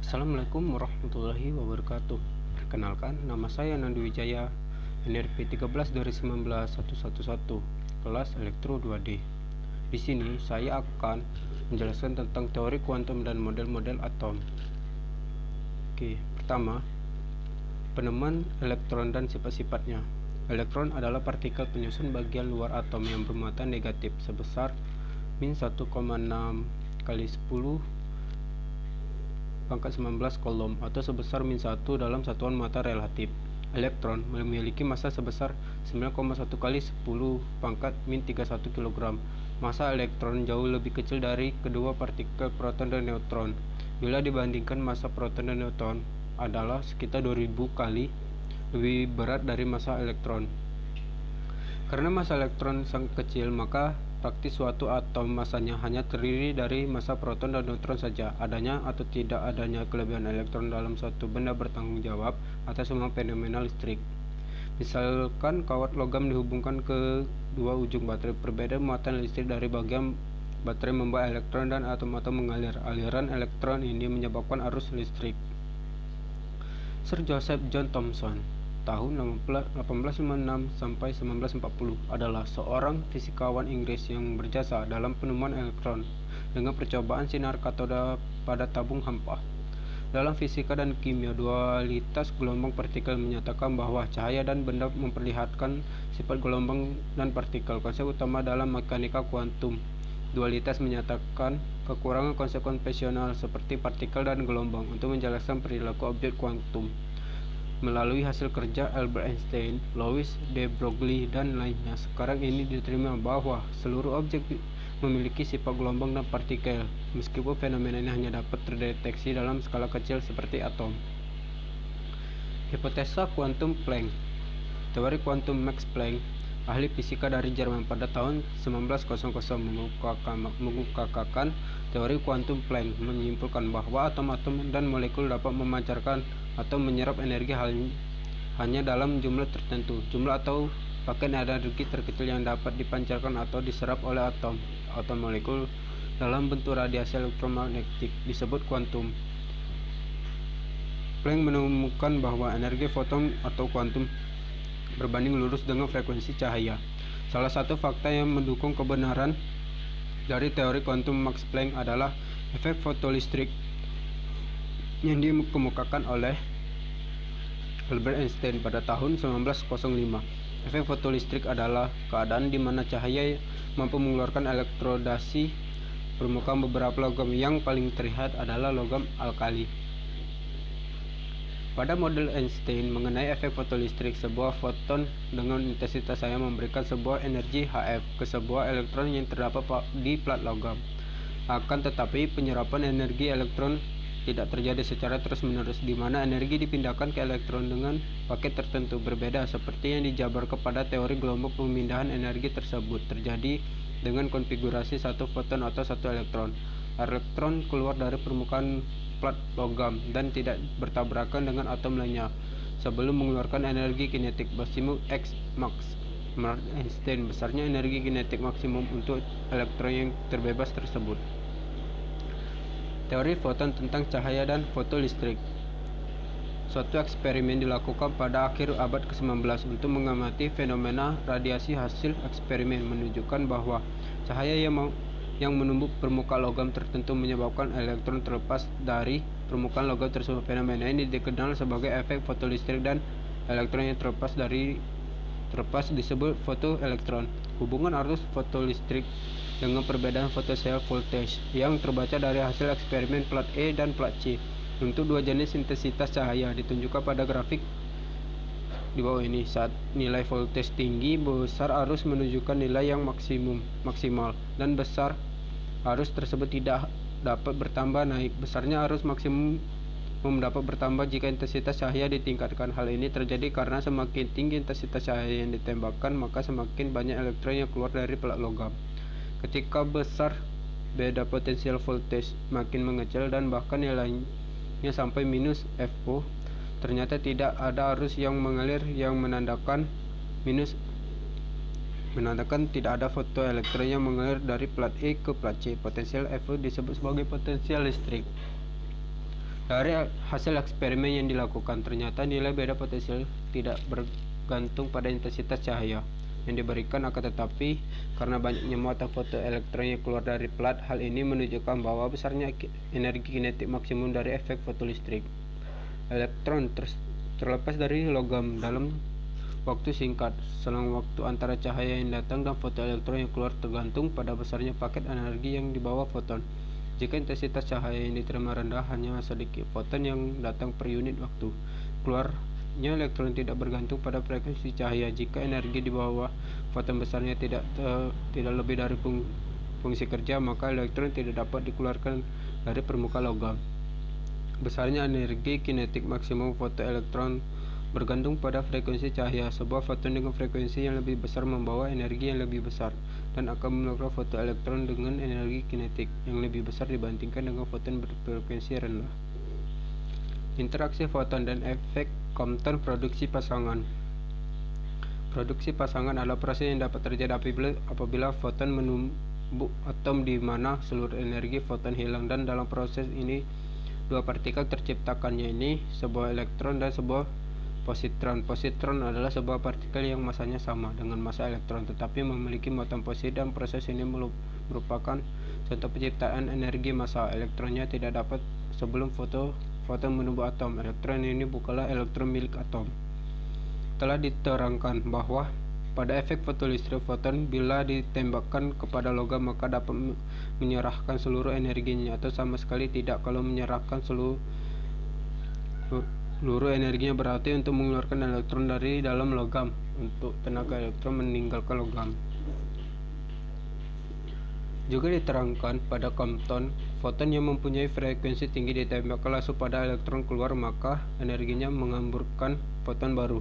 Assalamualaikum warahmatullahi wabarakatuh. Perkenalkan, nama saya Nandi Wijaya, NRP 13 dari 19111, kelas Elektro 2D. Di sini saya akan menjelaskan tentang teori kuantum dan model-model atom. Oke, pertama, penemuan elektron dan sifat-sifatnya. Elektron adalah partikel penyusun bagian luar atom yang bermuatan negatif sebesar min 1,6 kali 10 pangkat 19 kolom atau sebesar min 1 dalam satuan massa relatif. Elektron memiliki massa sebesar 9,1 kali 10 pangkat min 31 kg. Massa elektron jauh lebih kecil dari kedua partikel proton dan neutron. Bila dibandingkan, massa proton dan neutron adalah sekitar 2000 kali lebih berat dari massa elektron. Karena massa elektron sangat kecil, maka praktis suatu atom massanya hanya terdiri dari massa proton dan neutron saja. Adanya atau tidak adanya kelebihan elektron dalam suatu benda bertanggung jawab atas semua fenomena listrik. Misalkan kawat logam dihubungkan ke dua ujung baterai, perbedaan muatan listrik dari bagian baterai membawa elektron dan atom-atom mengalir. Aliran elektron ini menyebabkan arus listrik. Sir Joseph John Thomson tahun 1856 sampai 1940 adalah seorang fisikawan Inggris yang berjasa dalam penemuan elektron dengan percobaan sinar katoda pada tabung hampa. Dalam fisika dan kimia, dualitas gelombang partikel menyatakan bahwa cahaya dan benda memperlihatkan sifat gelombang dan partikel. Konsep utama dalam mekanika kuantum, dualitas menyatakan kekurangan konsep konvensional seperti partikel dan gelombang untuk menjelaskan perilaku objek kuantum. Melalui hasil kerja Albert Einstein, Louis de Broglie, dan lainnya, sekarang ini diterima bahwa seluruh objek memiliki sifat gelombang dan partikel, meskipun fenomena ini hanya dapat terdeteksi dalam skala kecil seperti atom. Hipotesa kuantum Planck. Teori kuantum Max Planck, ahli fisika dari Jerman, pada tahun 1900 mengemukakan teori kuantum Planck, menyimpulkan bahwa atom-atom dan molekul dapat memancarkan atau menyerap energi hanya dalam jumlah tertentu. Jumlah atau paket energi terkecil yang dapat dipancarkan atau diserap oleh atom atau molekul dalam bentuk radiasi elektromagnetik disebut kuantum. Planck menemukan bahwa energi foton atau kuantum berbanding lurus dengan frekuensi cahaya. Salah satu fakta yang mendukung kebenaran dari teori kuantum Max Planck adalah efek fotolistrik yang dikemukakan oleh Albert Einstein pada tahun 1905. Efek fotolistrik adalah keadaan di mana cahaya mampu mengeluarkan elektrodasi permukaan beberapa logam. Yang paling terlihat adalah logam alkali. Pada model Einstein mengenai efek fotolistrik, sebuah foton dengan intensitas cahaya memberikan sebuah energi Hf ke sebuah elektron yang terdapat di plat logam. Akan tetapi, penyerapan energi elektron tidak terjadi secara terus-menerus, di mana energi dipindahkan ke elektron dengan paket tertentu berbeda, seperti yang dijabarkan pada teori gelombang. Pemindahan energi tersebut terjadi dengan konfigurasi satu foton atau satu elektron. Elektron keluar dari permukaan plat logam dan tidak bertabrakan dengan atom lainnya sebelum mengeluarkan energi kinetik maksimum X max. Menurut Einstein, besarnya energi kinetik maksimum untuk elektron yang terbebas tersebut. Teori foton tentang cahaya dan fotolistrik. Suatu eksperimen dilakukan pada akhir abad ke-19 untuk mengamati fenomena radiasi. Hasil eksperimen menunjukkan bahwa cahaya yang menembus permukaan logam tertentu menyebabkan elektron terlepas dari permukaan logam tersebut. Fenomena ini dikenal sebagai efek fotolistrik, dan elektron yang terlepas disebut fotoelektron. Hubungan arus fotolistrik dengan perbedaan photocell voltage yang terbaca dari hasil eksperimen plat E dan plat C untuk dua jenis intensitas cahaya ditunjukkan pada grafik di bawah ini. Saat nilai voltage tinggi, besar arus menunjukkan nilai yang maksimal, dan besar arus tersebut tidak dapat bertambah naik. Besarnya arus maksimum dapat bertambah jika intensitas cahaya ditingkatkan. Hal ini terjadi karena semakin tinggi intensitas cahaya yang ditembakkan, maka semakin banyak elektron yang keluar dari plat logam. Ketika besar, beda potensial voltage makin mengecil dan bahkan nilainya sampai minus FO. Ternyata tidak ada arus yang mengalir, yang menandakan tidak ada fotoelektron yang mengalir dari plat E ke plat C. Potensial FO disebut sebagai potensial listrik. Dari hasil eksperimen yang dilakukan, ternyata nilai beda potensial tidak bergantung pada intensitas cahaya yang diberikan, akan tetapi karena banyaknya muatan fotoelektron yang keluar dari plat, hal ini menunjukkan bahwa besarnya energi kinetik maksimum dari efek fotolistrik. Elektron terlepas dari logam dalam waktu singkat. Selang waktu antara cahaya yang datang dan fotoelektron yang keluar tergantung pada besarnya paket energi yang dibawa foton. Jika intensitas cahaya yang diterima rendah, hanya sedikit foton yang datang per unit waktu. Keluarnya elektron tidak bergantung pada frekuensi cahaya. Jika energi di bawah foton besarnya tidak lebih dari fungsi kerja, maka elektron tidak dapat dikeluarkan dari permukaan logam. Besarnya energi kinetik maksimum fotoelektron bergantung pada frekuensi cahaya. Sebuah foton dengan frekuensi yang lebih besar membawa energi yang lebih besar dan akan mengeluarkan fotoelektron dengan energi kinetik yang lebih besar dibandingkan dengan foton berfrekuensi rendah. Interaksi foton dan efek Compton produksi pasangan. Produksi pasangan adalah proses yang dapat terjadi apabila foton menumbuk atom di mana seluruh energi foton hilang, dan dalam proses ini dua partikel terciptakannya, ini sebuah elektron dan sebuah positron. Positron adalah sebuah partikel yang masanya sama dengan massa elektron tetapi memiliki muatan positif, dan proses ini merupakan contoh penciptaan energi massa. Elektronnya tidak dapat sebelum foton menumbuk atom. Elektron ini bukanlah elektron milik atom. Telah diterangkan bahwa pada efek fotolistrik, foton bila ditembakkan kepada logam maka dapat menyerahkan seluruh energinya, atau sama sekali tidak. Kalau menyerahkan seluruh energinya berarti untuk mengeluarkan elektron dari dalam logam untuk tenaga elektron meninggalkan logam. Juga diterangkan pada Compton, foton yang mempunyai frekuensi tinggi ditembakkan langsung pada elektron keluar, maka energinya menghamburkan foton baru.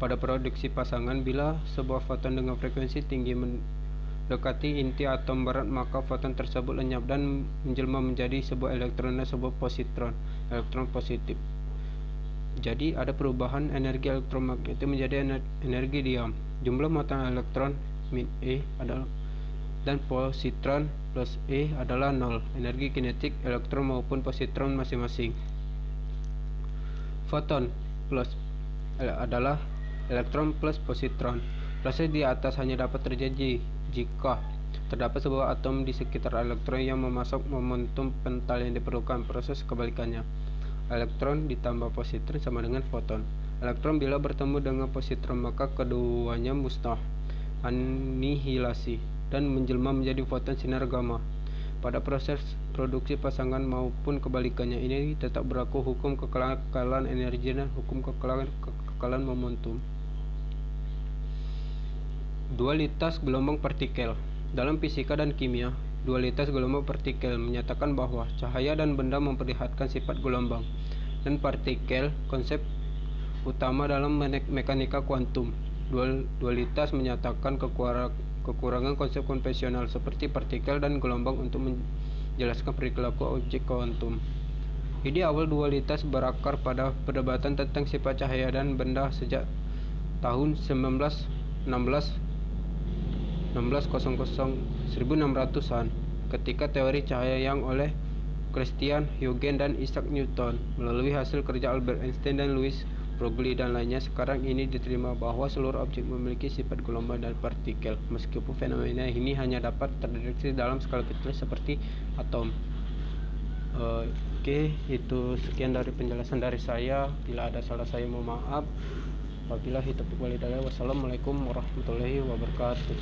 Pada produksi pasangan, bila sebuah foton dengan frekuensi tinggi mendekati inti atom berat, maka foton tersebut lenyap dan menjelma menjadi sebuah elektron dan sebuah positron, elektron positif. Jadi ada perubahan energi elektromagnetik menjadi energi diam. Jumlah muatan elektron min E adalah dan positron plus E adalah 0. Energi kinetik elektron maupun positron masing-masing. Foton plus adalah elektron plus positron. Proses di atas hanya dapat terjadi jika terdapat sebuah atom di sekitar elektron yang memasok momentum pental yang diperlukan. Proses kebalikannya, elektron ditambah positron sama dengan foton. Elektron bila bertemu dengan positron maka keduanya musnah, anihilasi, dan menjelma menjadi foton sinar gamma. Pada proses produksi pasangan maupun kebalikannya, ini tetap berlaku hukum kekekalan energi dan hukum kekekalan momentum. Dualitas gelombang partikel. Dalam fisika dan kimia, dualitas gelombang partikel menyatakan bahwa cahaya dan benda memperlihatkan sifat gelombang dan partikel, konsep utama dalam mekanika kuantum. Dualitas menyatakan kekurangan konsep konvensional seperti partikel dan gelombang untuk menjelaskan perilaku objek kuantum. Ide awal dualitas berakar pada perdebatan tentang sifat cahaya dan benda sejak tahun 1600-an, ketika teori cahaya yang oleh Christian Huygens dan Isaac Newton melalui hasil kerja Albert Einstein dan Louis Broglie dan lainnya. Sekarang ini diterima bahwa seluruh objek memiliki sifat gelombang dan partikel, meskipun fenomena ini hanya dapat terdeteksi dalam skala kecil seperti atom. Oke, itu sekian dari penjelasan dari saya. Bila ada salah saya mohon maaf. Wabillahi taufiq wal hidayah. Wassalamualaikum warahmatullahi wabarakatuh.